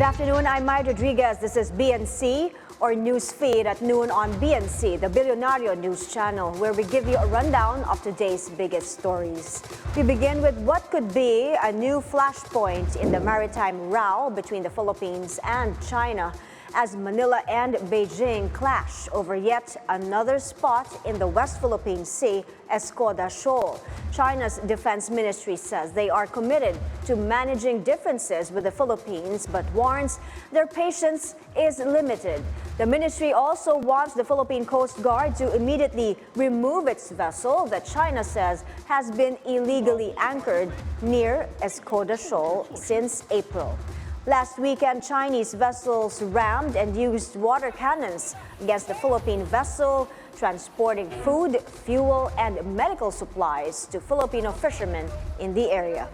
afternoon, I'm Maya Rodriguez. This is BNC, or Newsfeed at noon on BNC, the Bilyonaryo news channel, where we give you a rundown of today's biggest stories. We begin with what could be a new flashpoint in the maritime row between the Philippines and China, as Manila and Beijing clash over yet another spot in the West Philippine Sea, Escoda Shoal. China's defense ministry says they are committed to managing differences with the Philippines, but warns their patience is limited. The ministry also wants the Philippine Coast Guard to immediately remove its vessel that China says has been illegally anchored near Escoda Shoal since April. Last weekend, Chinese vessels rammed and used water cannons against the Philippine vessel transporting food, fuel, and medical supplies to Filipino fishermen in the area.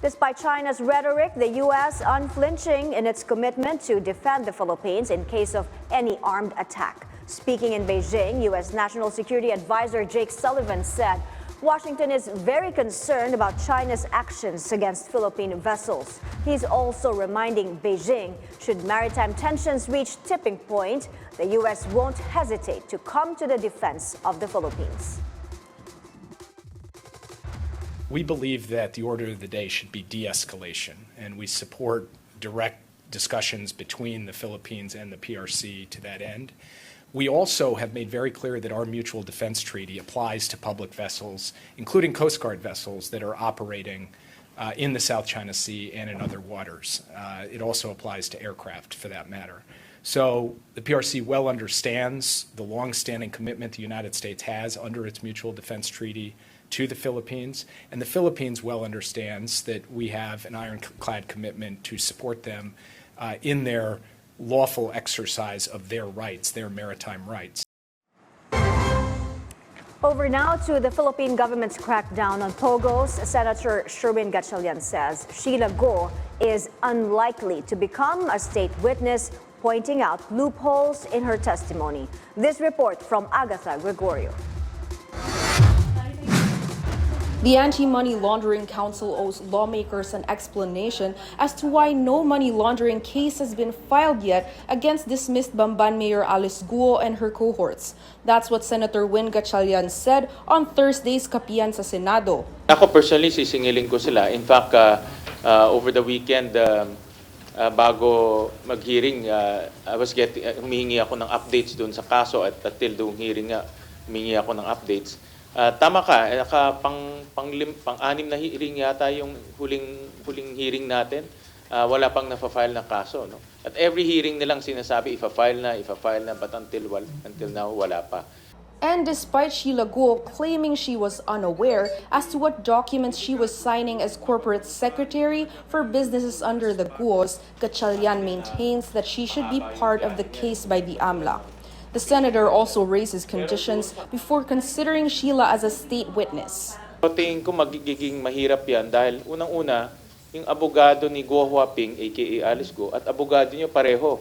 Despite China's rhetoric, the U.S. unflinching in its commitment to defend the Philippines in case of any armed attack. Speaking in Beijing, U.S. National Security Advisor Jake Sullivan said Washington is very concerned about China's actions against Philippine vessels. He's also reminding Beijing, should maritime tensions reach tipping point, the U.S. won't hesitate to come to the defense of the Philippines. We believe that the order of the day should be de-escalation, and we support direct discussions between the Philippines and the PRC to that end. We also have made very clear that our mutual defense treaty applies to public vessels, including Coast Guard vessels that are operating in the South China Sea and in other waters. It also applies to aircraft, for that matter. So the PRC well understands the longstanding commitment the United States has under its mutual defense treaty to the Philippines, and the Philippines well understands that we have an ironclad commitment to support them in their lawful exercise of their rights, their maritime rights. Over now to the Philippine government's crackdown on pogos. Senator Sherwin Gatchalian says Shiela Guo is unlikely to become a state witness, pointing out loopholes in her testimony. This report from Agatha Gregorio. The Anti-Money Laundering Council owes lawmakers an explanation as to why no money laundering case has been filed yet against dismissed Bamban Mayor Iga Guo and her cohorts. That's what Senator Win Gatchalian said on Thursday's kapiyan sa Senado. Ako personally, sisingilin ko sila. In fact, over the weekend, bago mag-hearing, humihingi ako ng updates doon sa kaso at until doon hearing nga, humihingi ako ng updates. Tama ka, pang-anim na hearing yata yung huling hearing natin. Wala pang na-file na kaso. No? At every hearing nilang sinasabi, ifa-file na, but until now, wala pa. And despite Shiela Guo claiming she was unaware as to what documents she was signing as corporate secretary for businesses under the Guos, Gatchalian maintains that she should be part of the case by the AMLA. The senator also raises conditions before considering Sheila as a state witness. Tingin ko magiging mahirap yan dahil unang-una, yung abogado ni Guo Huaping, aka Iga Guo, at abogado niyo pareho.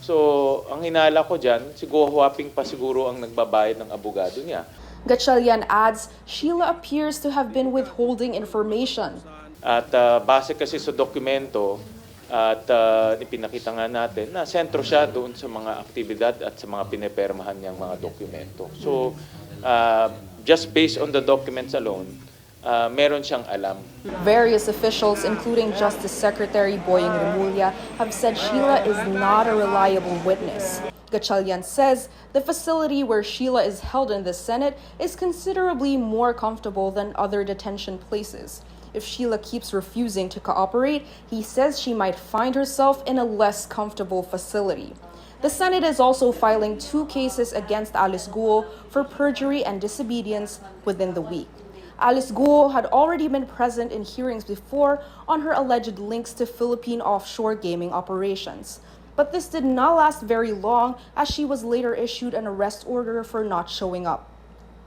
So, ang hinala ko dyan, si Guo Huaping pa siguro ang nagbabayad ng abogado niya. Gatchalian adds, Sheila appears to have been withholding information. At base kasi sa dokumento, at ipinakita nga natin na sentro siya doon sa mga aktibidad at sa mga pinepermahan niyang mga dokumento. So, just based on the documents alone, meron siyang alam. Various officials, including Justice Secretary Boying Remulla, have said Sheila is not a reliable witness. Gatchalian says the facility where Sheila is held in the Senate is considerably more comfortable than other detention places. If Sheila keeps refusing to cooperate, he says she might find herself in a less comfortable facility. The Senate is also filing 2 cases against Iga Guo for perjury and disobedience within the week. Iga Guo had already been present in hearings before on her alleged links to Philippine offshore gaming operations. But this did not last very long, as she was later issued an arrest order for not showing up.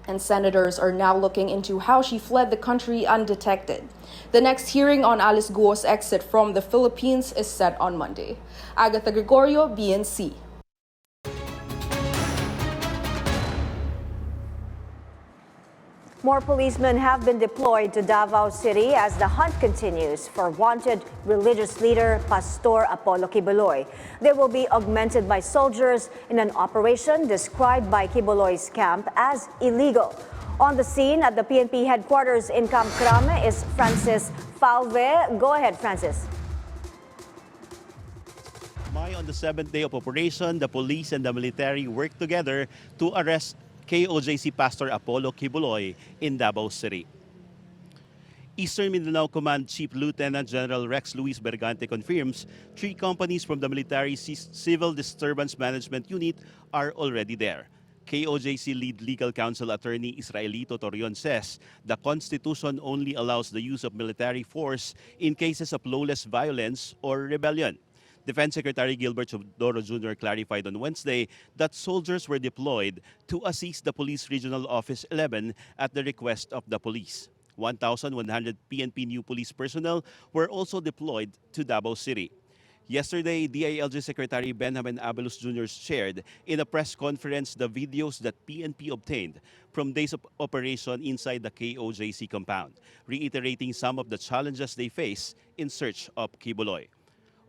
And senators are now looking into how she fled the country undetected. The next hearing on Iga Guo's exit from the Philippines is set on Monday. Agatha Gregorio, BNC. More policemen have been deployed to Davao City as the hunt continues for wanted religious leader Pastor Apollo Quiboloy. They will be augmented by soldiers in an operation described by Quiboloy's camp as illegal. On the scene at the PNP headquarters in Camp Crame is Francis Falve. Go ahead, Francis. On the 7th day of operation, the police and the military worked together to arrest KOJC Pastor Apollo Quiboloy in Davao City. Eastern Mindanao Command Chief Lieutenant General Rex Luis Bergante confirms 3 companies from the military Civil Disturbance Management Unit are already there. KOJC lead legal counsel attorney Israelito Torion says the Constitution only allows the use of military force in cases of lawless violence or rebellion. Defense Secretary Gilbert Chodoro Jr. clarified on Wednesday that soldiers were deployed to assist the Police Regional Office 11 at the request of the police. 1,100 PNP new police personnel were also deployed to Davao City. Yesterday, DILG Secretary Benjamin Abelos Jr. shared in a press conference the videos that PNP obtained from days of operation inside the KOJC compound, reiterating some of the challenges they face in search of Quiboloy.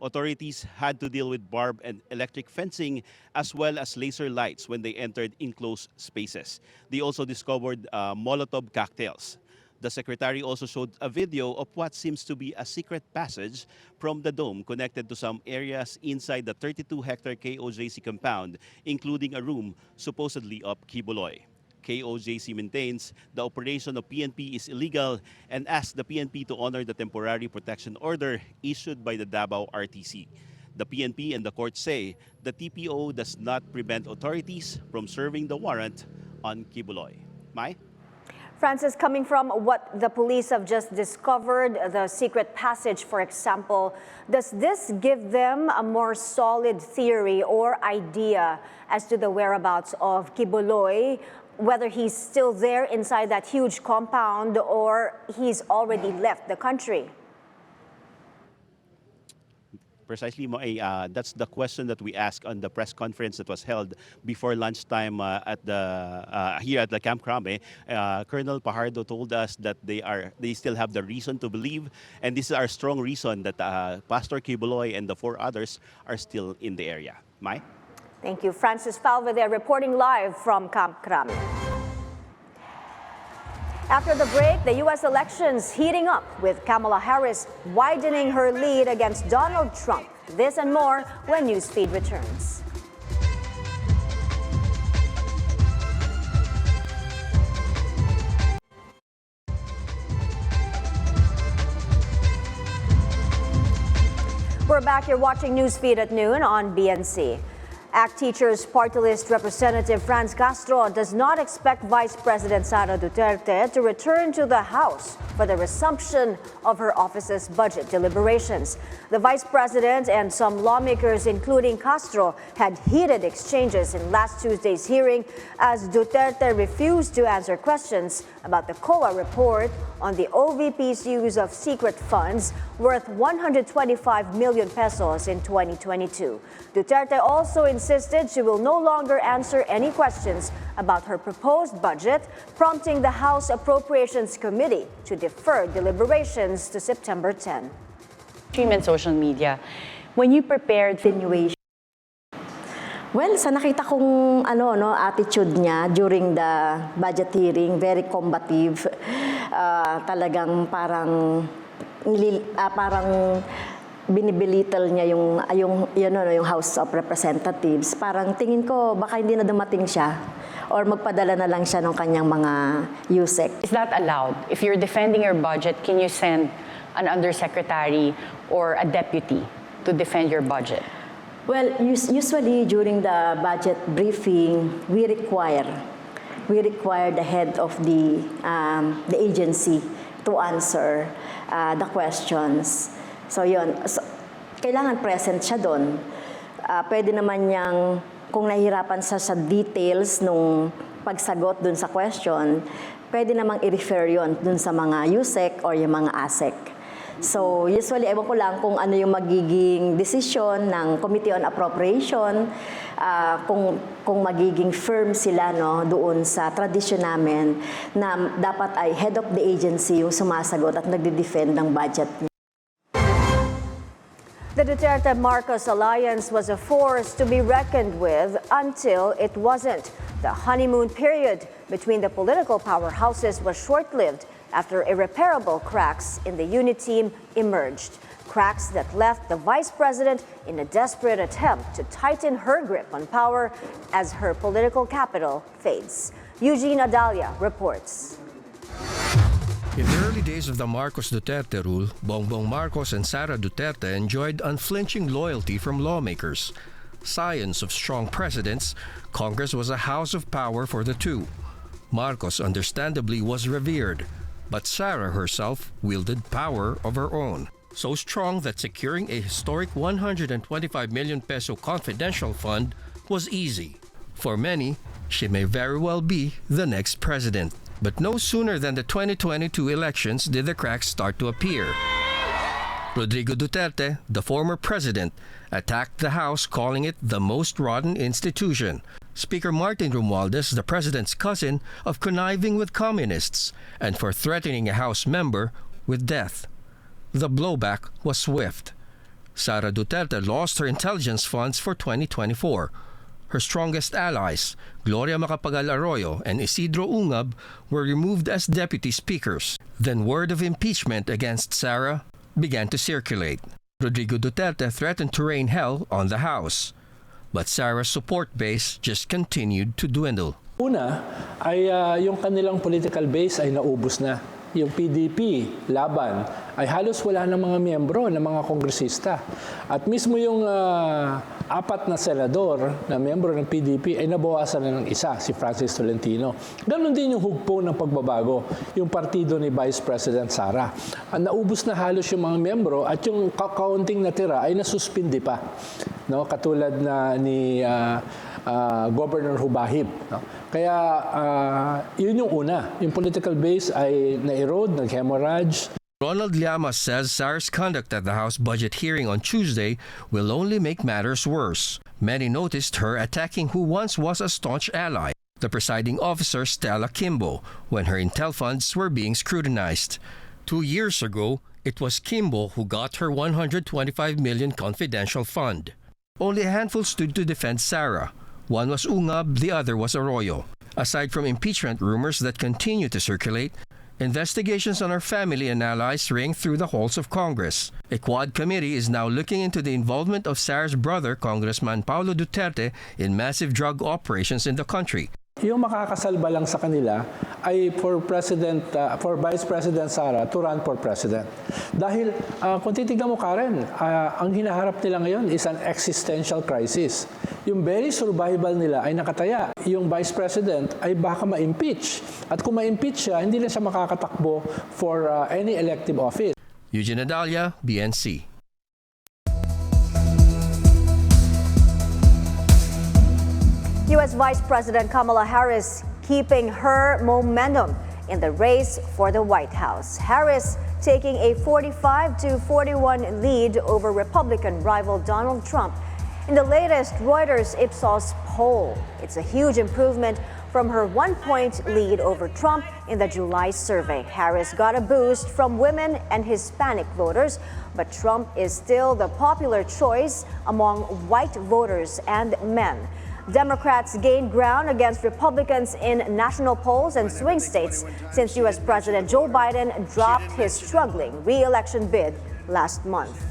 Authorities had to deal with barbed and electric fencing as well as laser lights when they entered enclosed spaces. They also discovered Molotov cocktails. The secretary also showed a video of what seems to be a secret passage from the dome connected to some areas inside the 32-hectare KOJC compound, including a room supposedly of Quiboloy. KOJC maintains the operation of PNP is illegal and asked the PNP to honor the temporary protection order issued by the Davao RTC. The PNP and the court say the TPO does not prevent authorities from serving the warrant on Quiboloy. Mai? Francis, coming from what the police have just discovered, the secret passage, for example, does this give them a more solid theory or idea as to the whereabouts of Quiboloy, whether he's still there inside that huge compound or he's already left the country? Precisely, that's the question that we asked on the press conference that was held before lunchtime at here at the Camp Crame. Colonel Pajardo told us that they still have the reason to believe, and this is our strong reason that Pastor Quiboloy and the 4 others are still in the area. Mai? Thank you. Francis Falve there reporting live from Camp Crame. After the break, the U.S. elections heating up with Kamala Harris widening her lead against Donald Trump. This and more when Newsfeed returns. We're back here watching Newsfeed at noon on BNC. ACT Teachers Party List Representative Franz Castro does not expect Vice President Sara Duterte to return to the House for the resumption of her office's budget deliberations. The Vice President and some lawmakers, including Castro, had heated exchanges in last Tuesday's hearing as Duterte refused to answer questions about the COA report on the OVP's use of secret funds worth 125 million pesos in 2022. Duterte also insisted she will no longer answer any questions about her proposed budget, prompting the House Appropriations Committee to defer deliberations to September 10. Stream and social media, when you prepared Continuation. Well, sa nakita kong attitude niya during the budget hearing, very combative, talagang parang binibilittle niya yung House of Representatives. Parang tingin ko baka hindi na dumating siya or magpadala na lang siya ng kanyang mga USEC. Is that allowed? If you're defending your budget, can you send an undersecretary or a deputy to defend your budget? Well, usually during the budget briefing, we require the head of the agency to answer the questions. So yun, kailangan present siya doon. Pwede naman niyang, kung nahihirapan siya sa details nung pagsagot doon sa question, pwede namang i-refer yun doon sa mga USEC or yung mga ASEC. So usually, ewan ko lang kung ano yung magiging desisyon ng Committee on Appropriation kung magiging firm sila no doon sa tradisyon namin na dapat ay head of the agency yung sumasagot at nagde-defend ng budget niya. The Duterte-Marcos alliance was a force to be reckoned with until it wasn't. The honeymoon period between the political powerhouses was short-lived after irreparable cracks in the unit team emerged. Cracks that left the vice president in a desperate attempt to tighten her grip on power as her political capital fades. Eugene Adalia reports. In the early days of the Marcos Duterte rule, Bongbong Marcos and Sara Duterte enjoyed unflinching loyalty from lawmakers. Scions of strong presidents, Congress was a house of power for the two. Marcos understandably was revered, but Sara herself wielded power of her own. So strong that securing a historic 125 million peso confidential fund was easy. For many, she may very well be the next president. But no sooner than the 2022 elections did the cracks start to appear. Rodrigo Duterte, the former president, attacked the House, calling it the most rotten institution. Speaker Martin Romualdez, the president's cousin, of conniving with communists and for threatening a House member with death. The blowback was swift. Sara Duterte lost her intelligence funds for 2024. Her strongest allies, Gloria Macapagal Arroyo and Isidro Ungab, were removed as deputy speakers. Then word of impeachment against Sara began to circulate. Rodrigo Duterte threatened to rain hell on the House. But Sara's support base just continued to dwindle. Una ay yung kanilang political base ay naubos na. Yung PDP, laban, ay halos wala ng mga miyembro, ng mga kongresista. At mismo yung apat na senador na miyembro ng PDP ay nabawasan na ng isa, si Francis Tolentino. Ganon din yung hugpo ng pagbabago, yung partido ni Vice President Sara. Naubos na halos yung mga miyembro at yung kaunting natira ay nasuspindi pa. No? Katulad na ni Governor Hubahib. No? Kaya yun yung una. Yung political base ay na-erode, nag-hemorrhage. Ronald Llamas says Sara's conduct at the House budget hearing on Tuesday will only make matters worse. Many noticed her attacking who once was a staunch ally, the presiding officer Stella Kimbo, when her intel funds were being scrutinized. 2 years ago, it was Kimbo who got her 125 million confidential fund. Only a handful stood to defend Sara. One was Ungab, the other was Arroyo. Aside from impeachment rumors that continue to circulate, investigations on her family and allies ring through the halls of Congress. A quad committee is now looking into the involvement of Sara's brother, Congressman Paulo Duterte, in massive drug operations in the country. Yung makakasalba lang sa kanila ay for Vice President Sara to run for President. Dahil kung titignan mo, Karen, ang hinaharap nila ngayon is an existential crisis. Yung very survival nila ay nakataya. Yung Vice President ay baka ma-impeach. At kung ma-impeach siya, hindi na siya makakatakbo for any elective office. Eugene Adalia, BNC. U.S. Vice President Kamala Harris keeping her momentum in the race for the White House. Harris taking a 45-41 lead over Republican rival Donald Trump in the latest Reuters Ipsos poll. It's a huge improvement from her 1-point lead over Trump in the July survey. Harris got a boost from women and Hispanic voters, but Trump is still the popular choice among white voters and men. Democrats gained ground against Republicans in national polls and swing states since U.S. President Joe Biden dropped his struggling re-election bid last month.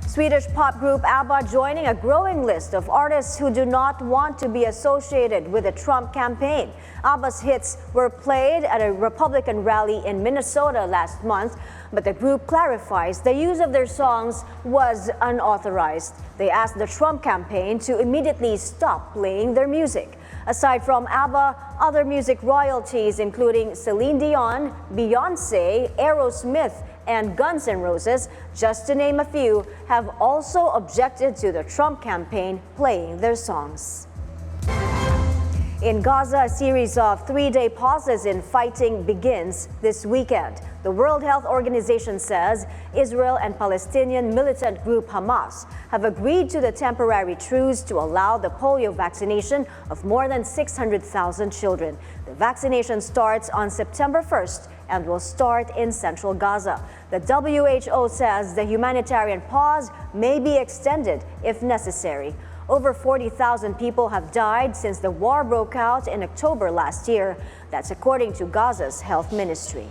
Swedish pop group ABBA joining a growing list of artists who do not want to be associated with the Trump campaign. ABBA's hits were played at a Republican rally in Minnesota last month, but the group clarifies the use of their songs was unauthorized. They asked the Trump campaign to immediately stop playing their music. Aside from ABBA, other music royalties including Celine Dion, Beyonce, Aerosmith, and Guns N' Roses, just to name a few, have also objected to the Trump campaign playing their songs. In Gaza, a series of three-day pauses in fighting begins this weekend. The World Health Organization says Israel and Palestinian militant group Hamas have agreed to the temporary truce to allow the polio vaccination of more than 600,000 children. The vaccination starts on September 1st and will start in central Gaza. The WHO says the humanitarian pause may be extended if necessary. Over 40,000 people have died since the war broke out in October last year. That's according to Gaza's health ministry.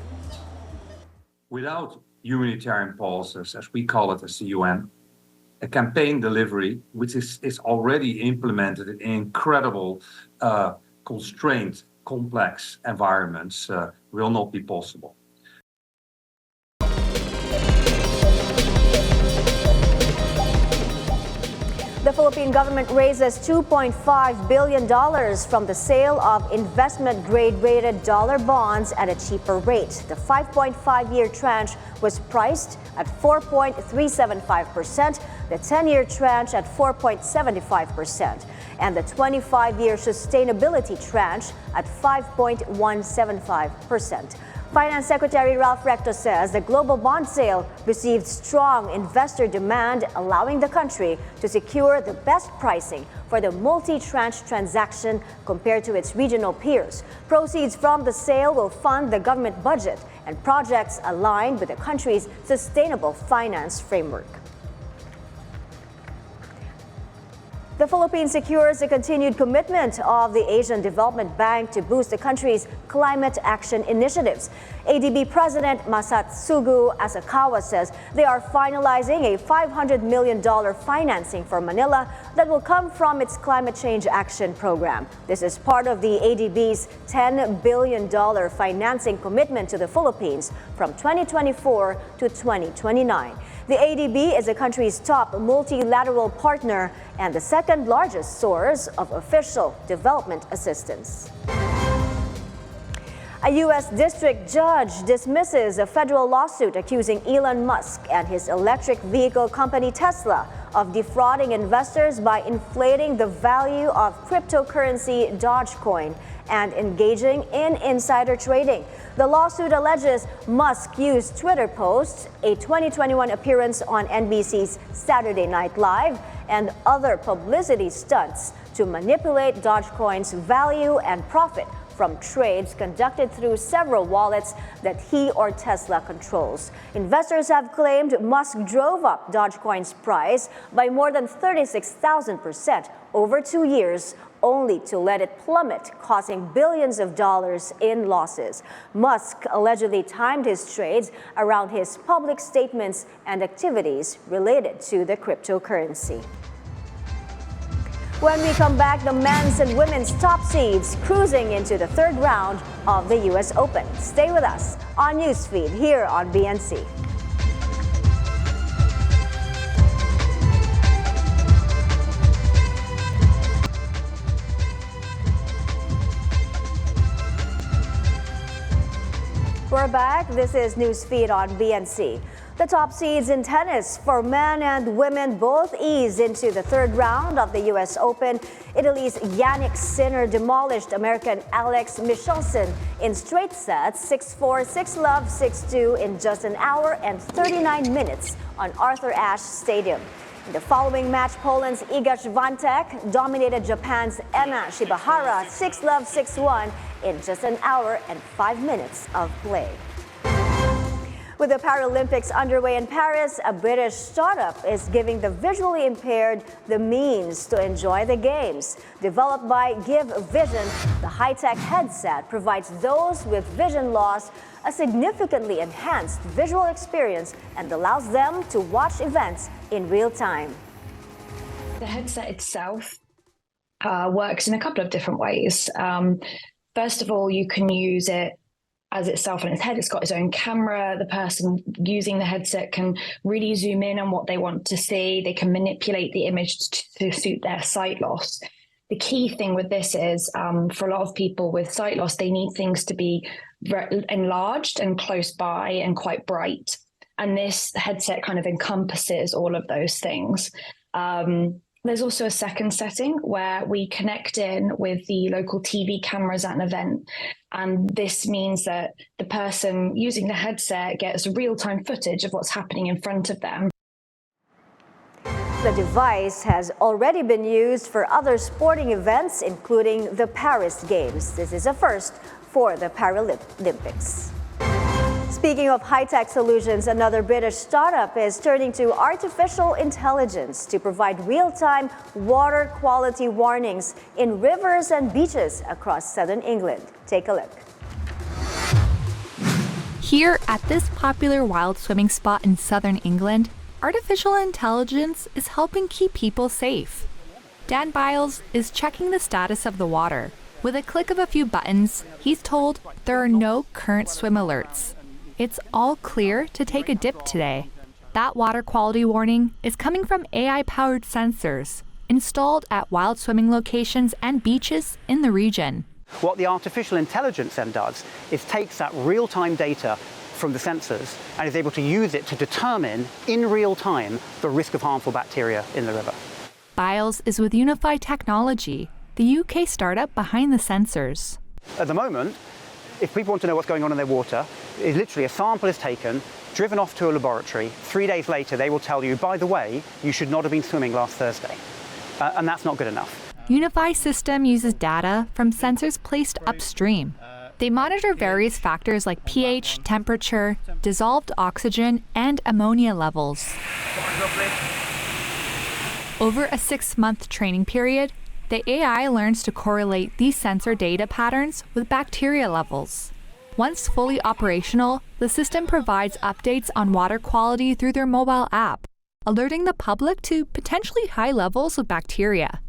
Without humanitarian pauses, as we call it as the UN, a campaign delivery, which is already implemented in incredible, constrained, complex environments, will not be possible. The Philippine government raises $2.5 billion from the sale of investment-grade rated dollar bonds at a cheaper rate. The 5.5-year tranche was priced at 4.375%, the 10-year tranche at 4.75%, and the 25-year sustainability tranche at 5.175%. Finance Secretary Ralph Recto says the global bond sale received strong investor demand, allowing the country to secure the best pricing for the multi-tranche transaction compared to its regional peers. Proceeds from the sale will fund the government budget and projects aligned with the country's sustainable finance framework. The Philippines secures the continued commitment of the Asian Development Bank to boost the country's climate action initiatives. ADB President Masatsugu Asakawa says they are finalizing a $500 million financing for Manila that will come from its climate change action program. This is part of the ADB's $10 billion financing commitment to the Philippines from 2024 to 2029. The ADB is the country's top multilateral partner and the second largest source of official development assistance. A U.S. district judge dismisses a federal lawsuit accusing Elon Musk and his electric vehicle company Tesla of defrauding investors by inflating the value of cryptocurrency Dogecoin and engaging in insider trading. The lawsuit alleges Musk used Twitter posts, a 2021 appearance on NBC's Saturday Night Live, and other publicity stunts to manipulate Dogecoin's value and profit from trades conducted through several wallets that he or Tesla controls. Investors have claimed Musk drove up Dogecoin's price by more than 36,000% over 2 years, only to let it plummet, causing billions of dollars in losses. Musk allegedly timed his trades around his public statements and activities related to the cryptocurrency. When we come back, the men's and women's top seeds cruising into the third round of the U.S. Open. Stay with us on Newsfeed here on BNC. We're back. This is Newsfeed on BNC. The top seeds in tennis for men and women both ease into the third round of the U.S. Open. Italy's Yannick Sinner demolished American Alex Michelsen in straight sets, 6-4, 6-love, 6-2 in just an hour and 39 minutes on Arthur Ashe Stadium. In the following match, Poland's Iga Swiatek dominated Japan's Emma Shibahara 6-love, 6-1 in just an hour and 5 minutes of play. With the Paralympics underway in Paris, a British startup is giving the visually impaired the means to enjoy the games. Developed by Give Vision, the high-tech headset provides those with vision loss a significantly enhanced visual experience and allows them to watch events in real time. The headset itself works in a couple of different ways. First of all, you can use it as itself on its head. It's got its own camera. The person using the headset can really zoom in on what they want to see. They can manipulate the image to suit their sight loss. The key thing with this is for a lot of people with sight loss, they need things to be enlarged and close by and quite bright. And this headset kind of encompasses all of those things. There's also a second setting where we connect in with the local TV cameras at an event. And this means that the person using the headset gets real-time footage of what's happening in front of them. The device has already been used for other sporting events, including the Paris Games. This is a first for the Paralympics. Speaking of high-tech solutions, another British startup is turning to artificial intelligence to provide real-time water quality warnings in rivers and beaches across southern England. Take a look. Here at this popular wild swimming spot in southern England, artificial intelligence is helping keep people safe. Dan Biles is checking the status of the water. With a click of a few buttons, he's told there are no current swim alerts. It's all clear to take a dip today. That water quality warning is coming from AI-powered sensors installed at wild swimming locations and beaches in the region. What the artificial intelligence then does is takes that real-time data from the sensors and is able to use it to determine in real time the risk of harmful bacteria in the river. Biles is with Unify Technology, the UK startup behind the sensors. At the moment, if people want to know what's going on in their water, literally a sample is taken, driven off to a laboratory. 3 days later, they will tell you, by the way, you should not have been swimming last Thursday. And that's not good enough. Unify's system uses data from sensors placed upstream. They monitor various factors like pH, temperature, dissolved oxygen, and ammonia levels. Over a 6-month training period, the AI learns to correlate these sensor data patterns with bacteria levels. Once fully operational, the system provides updates on water quality through their mobile app, alerting the public to potentially high levels of bacteria.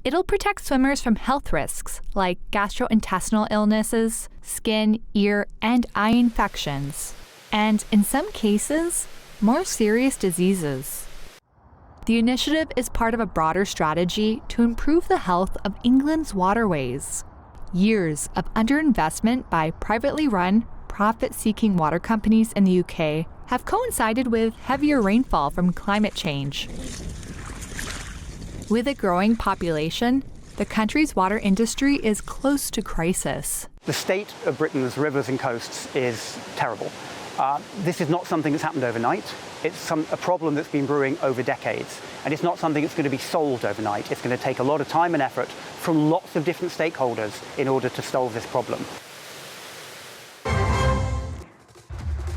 It'll protect swimmers from health risks like gastrointestinal illnesses, skin, ear, and eye infections, and in some cases, more serious diseases. The initiative is part of a broader strategy to improve the health of England's waterways. Years of underinvestment by privately run, profit-seeking water companies in the UK have coincided with heavier rainfall from climate change. With a growing population, the country's water industry is close to crisis. The state of Britain's rivers and coasts is terrible. This is not something that's happened overnight. It's a problem that's been brewing over decades. And it's not something that's going to be solved overnight. It's going to take a lot of time and effort from lots of different stakeholders in order to solve this problem.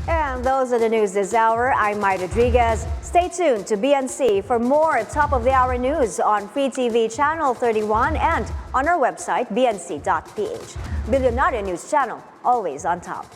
And those are the news this hour. I'm Mai Rodriguez. Stay tuned to BNC for more top-of-the-hour news on Free TV Channel 31 and on our website, bnc.ph. Bilyonaryo News Channel, always on top.